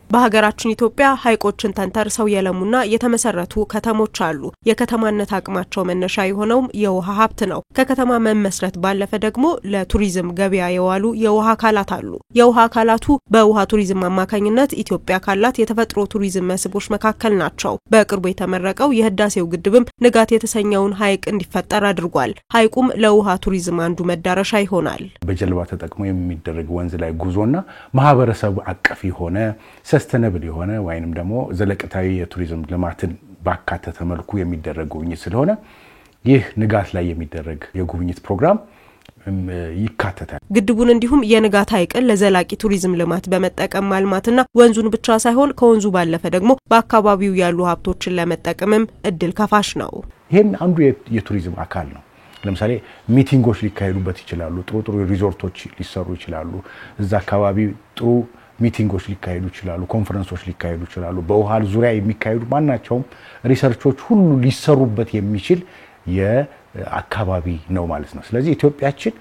በሀገራችን ኢትዮጵያ ሐይቆችን ተንተርሰው የለሙና የተመሰረቱ ከተሞች አሉ። የከተማነት አቅማቸው መነሻ የሆነው የውሃ ሀብት ነው። ከከተማ መመስረት ባለፈ ደግሞ ለቱሪዝም ገበያ የዋሉ የውሃ አካላት አሉ። የውሃ አካላቱ በውሃ ቱሪዝም አማካኝነት ኢትዮጵያ ካላት የተፈጥሮ ቱሪዝም መስህቦች መካከል ናቸው። በቅርቡ የተመረቀው የህዳሴው ግድብም ንጋት የተሰኘውን ሐይቅ እንዲፈጠር አድርጓል። ሐይቁም ለውሃ ቱሪዝም አንዱ መዳረሻ ይሆናል። በጀልባ ተጠቅሞ የሚደረግ ወንዝ ላይ ጉዞና ማህበረሰብ አቀፍ የሆነ ሰስተነብል የሆነ ወይንም ደግሞ ዘለቀታዊ የቱሪዝም ልማትን ባካተተ መልኩ የሚደረግ ጉብኝት ስለሆነ ይህ ንጋት ላይ የሚደረግ የጉብኝት ፕሮግራም ይካተታል። ግድቡን እንዲሁም የንጋት ሐይቅን ለዘላቂ ቱሪዝም ልማት በመጠቀም ማልማትና ወንዙን ብቻ ሳይሆን ከወንዙ ባለፈ ደግሞ በአካባቢው ያሉ ሀብቶችን ለመጠቀምም እድል ከፋሽ ነው። ይሄን አንዱ የቱሪዝም አካል ነው። ለምሳሌ ሚቲንጎች ሊካሄዱበት ይችላሉ። ጥሩ ሪዞርቶች ሊሰሩ ይችላሉ። እዛ አካባቢ ጥሩ ሚቲንጎች ሊካሄዱ ይችላሉ። ኮንፈረንሶች ሊካሄዱ ይችላሉ። በውሃ ዙሪያ የሚካሄዱ ማናቸውም ሪሰርቾች ሁሉ ሊሰሩበት የሚችል የአካባቢ ነው ማለት ነው። ስለዚህ ኢትዮጵያችን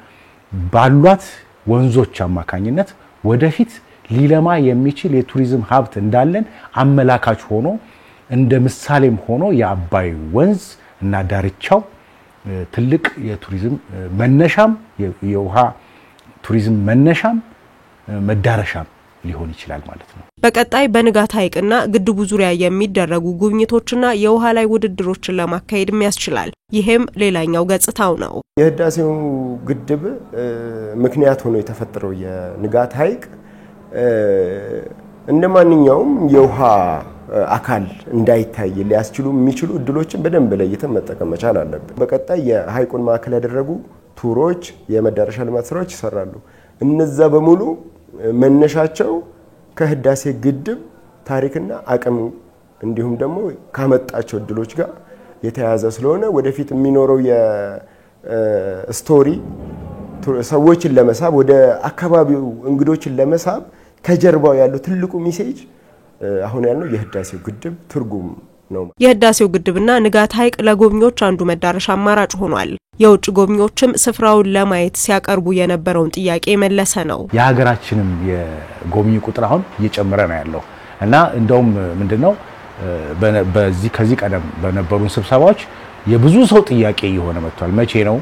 ባሏት ወንዞች አማካኝነት ወደፊት ሊለማ የሚችል የቱሪዝም ሀብት እንዳለን አመላካች ሆኖ እንደ ምሳሌም ሆኖ የአባይ ወንዝ እና ዳርቻው ትልቅ የቱሪዝም መነሻም የውሃ ቱሪዝም መነሻም መዳረሻም ሊሆን ይችላል ማለት ነው። በቀጣይ በንጋት ሐይቅና ግድቡ ዙሪያ የሚደረጉ ጉብኝቶችና የውሃ ላይ ውድድሮችን ለማካሄድ ያስችላል። ይሄም ሌላኛው ገጽታው ነው። የህዳሴው ግድብ ምክንያት ሆኖ የተፈጠረው የንጋት ሐይቅ እንደማንኛውም የውሃ አካል እንዳይታይ ሊያስችሉ የሚችሉ እድሎችን በደንብ ለይተን መጠቀም መቻል አለብን። በቀጣይ የሐይቁን ማዕከል ያደረጉ ቱሮች፣ የመዳረሻ ልማት ስራዎች ይሰራሉ። እነዛ በሙሉ መነሻቸው ከህዳሴ ግድብ ታሪክና አቅም እንዲሁም ደግሞ ካመጣቸው እድሎች ጋር የተያያዘ ስለሆነ ወደፊት የሚኖረው የስቶሪ ሰዎችን ለመሳብ ወደ አካባቢው እንግዶችን ለመሳብ ከጀርባው ያለው ትልቁ ሜሴጅ አሁን ያለው የህዳሴው ግድብ ትርጉም ነው። የህዳሴው ግድብና ንጋት ሐይቅ ለጎብኚዎች አንዱ መዳረሻ አማራጭ ሆኗል። የውጭ ጎብኚዎችም ስፍራውን ለማየት ሲያቀርቡ የነበረውን ጥያቄ መለሰ ነው። የሀገራችንም የጎብኚ ቁጥር አሁን እየጨመረ ነው ያለው እና እንደውም ምንድነው ከዚህ ቀደም በነበሩን ስብሰባዎች የብዙ ሰው ጥያቄ እየሆነ መጥቷል። መቼ ነው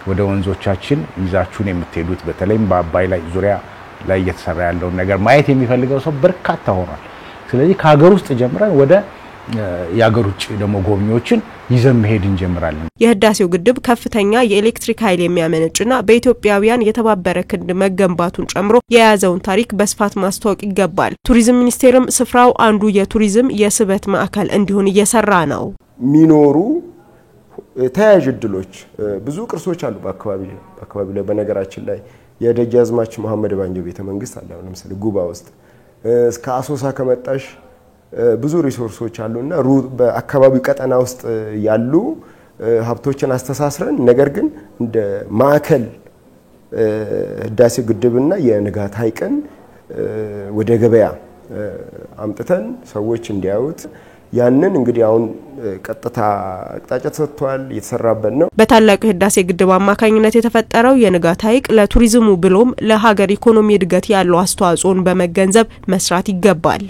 ወደ ወንዞቻችን ይዛችሁን የምትሄዱት? በተለይም በአባይ ላይ ዙሪያ ላይ እየተሰራ ያለው ነገር ማየት የሚፈልገው ሰው በርካታ ሆኗል። ስለዚህ ከሀገር ውስጥ ጀምረን ወደ የሀገር ውጭ ደግሞ ጎብኚዎችን ይዘን መሄድ እንጀምራለን። የህዳሴው ግድብ ከፍተኛ የኤሌክትሪክ ኃይል የሚያመነጭና በኢትዮጵያውያን የተባበረ ክንድ መገንባቱን ጨምሮ የያዘውን ታሪክ በስፋት ማስተዋወቅ ይገባል። ቱሪዝም ሚኒስቴርም ስፍራው አንዱ የቱሪዝም የስበት ማዕከል እንዲሆን እየሰራ ነው። ሚኖሩ ተያያዥ እድሎች ብዙ ቅርሶች አሉ በአካባቢው ላይ። በነገራችን ላይ የደጃዝማች መሐመድ ባንጆ ቤተመንግስት አለ። ለምሳሌ ጉባ ውስጥ እስከ አሶሳ ከመጣሽ ብዙ ሪሶርሶች አሉና በአካባቢው ቀጠና ውስጥ ያሉ ሀብቶችን አስተሳስረን ነገር ግን እንደ ማዕከል ህዳሴ ግድብና የንጋት ሐይቅን ወደ ገበያ አምጥተን ሰዎች እንዲያዩት ያንን እንግዲህ አሁን ቀጥታ አቅጣጫ ተሰጥቷል፣ እየተሰራበት ነው። በታላቁ ህዳሴ ግድብ አማካኝነት የተፈጠረው የንጋት ሐይቅ ለቱሪዝሙ ብሎም ለሀገር ኢኮኖሚ እድገት ያለው አስተዋጽኦን በመገንዘብ መስራት ይገባል።